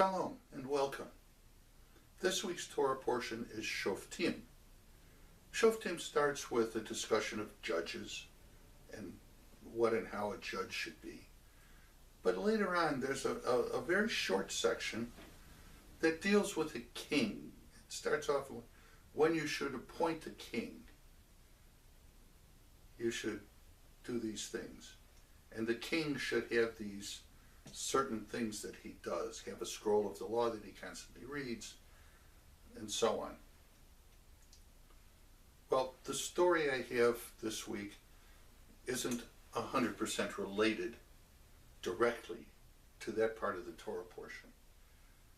Shalom and welcome. This week's Torah portion is Shoftim. Shoftim starts with a discussion of judges and what and how a judge should be. But later on there's a very short section that deals with a king. It starts off with when you should appoint a king. You should do these things. And the king should have these certain things that he does, have a scroll of the law that he constantly reads, and so on. Well, the story I have this week isn't 100% related directly to that part of the Torah portion,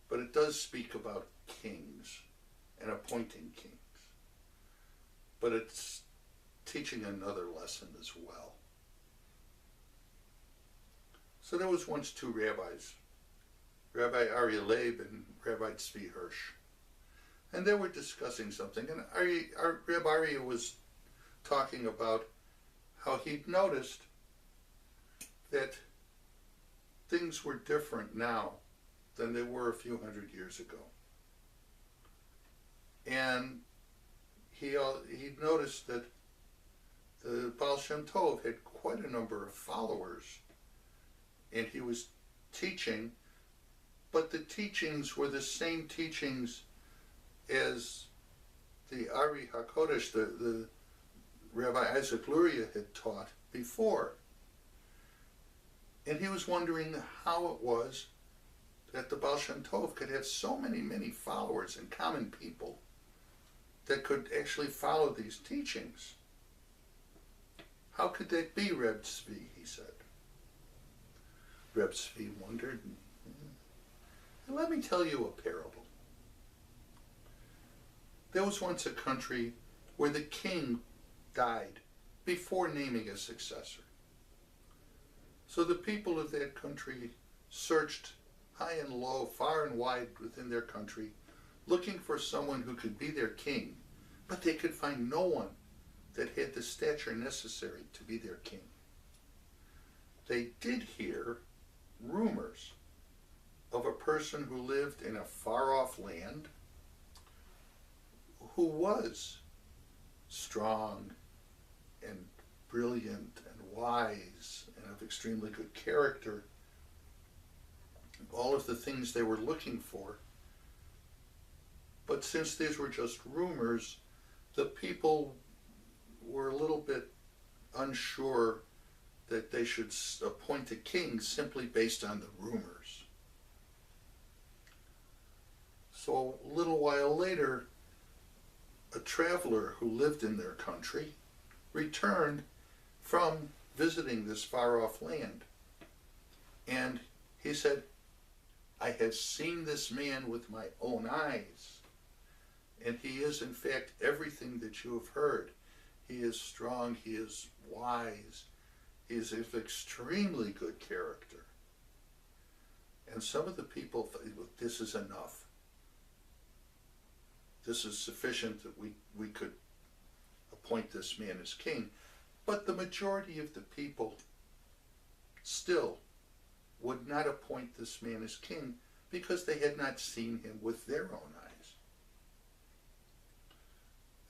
but it does speak about kings and appointing kings. But it's teaching another lesson as well. So there was once two rabbis, Rabbi Aryeh Leib and Rabbi Tzvi Hirsch. And they were discussing something, and Rabbi Aryeh was talking about how he'd noticed that things were different now than they were a few hundred years ago. And he'd noticed that the Baal Shem Tov had quite a number of followers, and he was teaching, but the teachings were the same teachings as the Ari HaKodesh, the Rabbi Isaac Luria had taught before. And he was wondering how it was that the Baal Shem Tov could have so many followers and common people that could actually follow these teachings. How could that be, Reb Tzvi, he said. Reb Tzvi wondered, and let me tell you a parable. There was once a country where the king died before naming a successor. So the people of that country searched high and low, far and wide within their country, looking for someone who could be their king, but they could find no one that had the stature necessary to be their king. They did hear rumors of a person who lived in a far-off land who was strong and brilliant and wise and of extremely good character, all of the things they were looking for. But since these were just rumors, the people were a little bit unsure that they should appoint a king simply based on the rumors. So a little while later, a traveler who lived in their country returned from visiting this far-off land. And he said, I have seen this man with my own eyes, and he is in fact everything that you have heard. He is strong, he is wise, he is of extremely good character. And some of the people thought, this is enough. This is sufficient that we could appoint this man as king. But the majority of the people still would not appoint this man as king because they had not seen him with their own eyes.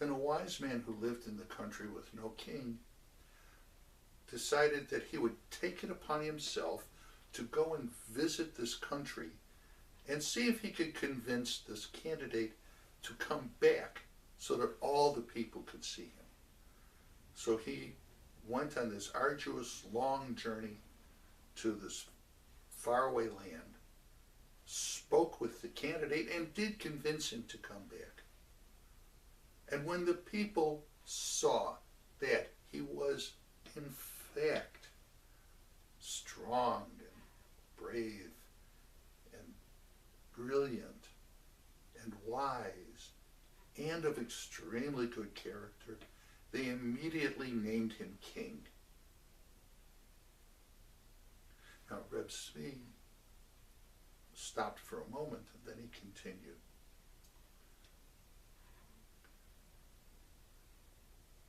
Then a wise man who lived in the country with no king decided that he would take it upon himself to go and visit this country and see if he could convince this candidate to come back so that all the people could see him. So he went on this arduous, long journey to this faraway land, spoke with the candidate, and did convince him to come back. And when the people saw that he was, in fact, strong and brave and brilliant and wise and of extremely good character, they immediately named him king. Now Reb Tzvi stopped for a moment and then he continued.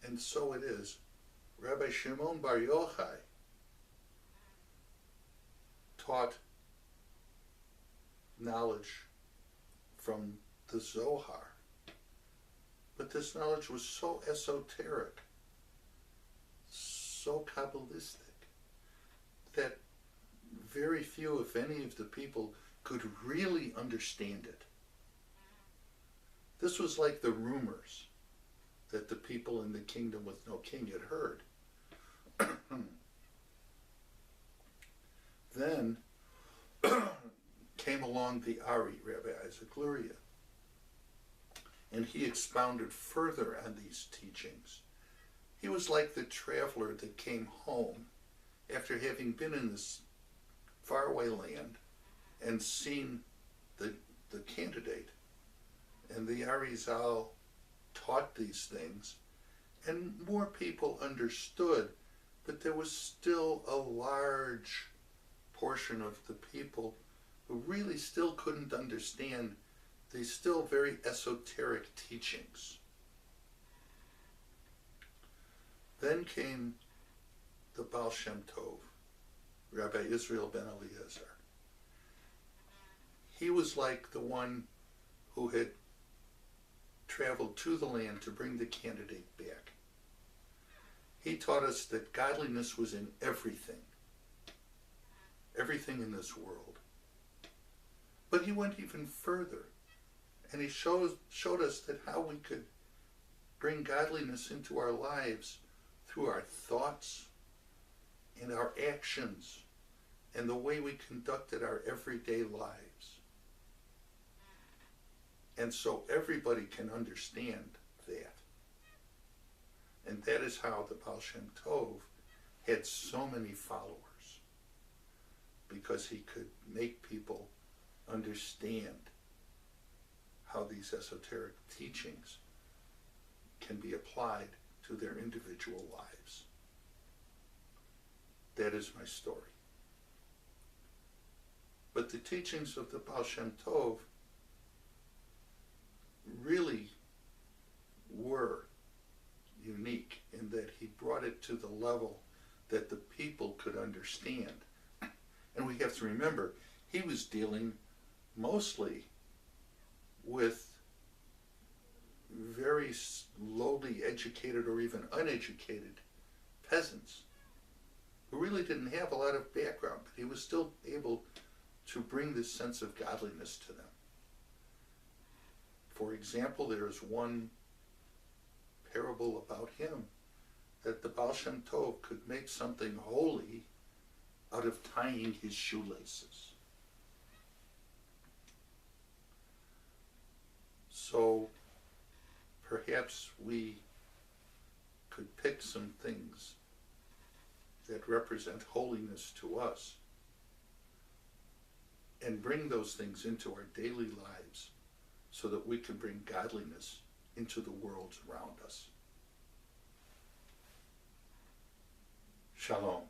And so it is. Rabbi Shimon Bar Yochai taught knowledge from the Zohar. But this knowledge was so esoteric, so Kabbalistic, that very few, if any, of the people could really understand it. This was like the rumors that the people in the kingdom with no king had heard. Then came along the Ari, Rabbi Isaac Luria, and he expounded further on these teachings. He was like the traveler that came home after having been in this faraway land and seen the candidate. And the Arizal taught these things, and more people understood, but there was still a large portion of the people who really still couldn't understand these still very esoteric teachings. Then came the Baal Shem Tov, Rabbi Israel ben Eliezer. He was like the one who had traveled to the land to bring the candidate back. He taught us that godliness was in everything in this world. But he went even further, and he showed us that how we could bring godliness into our lives through our thoughts and our actions and the way we conducted our everyday lives. And so everybody can understand that. And that is how the Baal Shem Tov had so many followers, because he could make people understand how these esoteric teachings can be applied to their individual lives. That is my story. But the teachings of the Baal Shem Tov really were unique in that he brought it to the level that the people could understand. And we have to remember, he was dealing mostly with very lowly educated or even uneducated peasants who really didn't have a lot of background, but he was still able to bring this sense of godliness to them. For example, there is one parable about him, that the Baal Shem Tov could make something holy out of tying his shoelaces. So perhaps we could pick some things that represent holiness to us and bring those things into our daily lives so that we can bring godliness into the world around us. Shalom.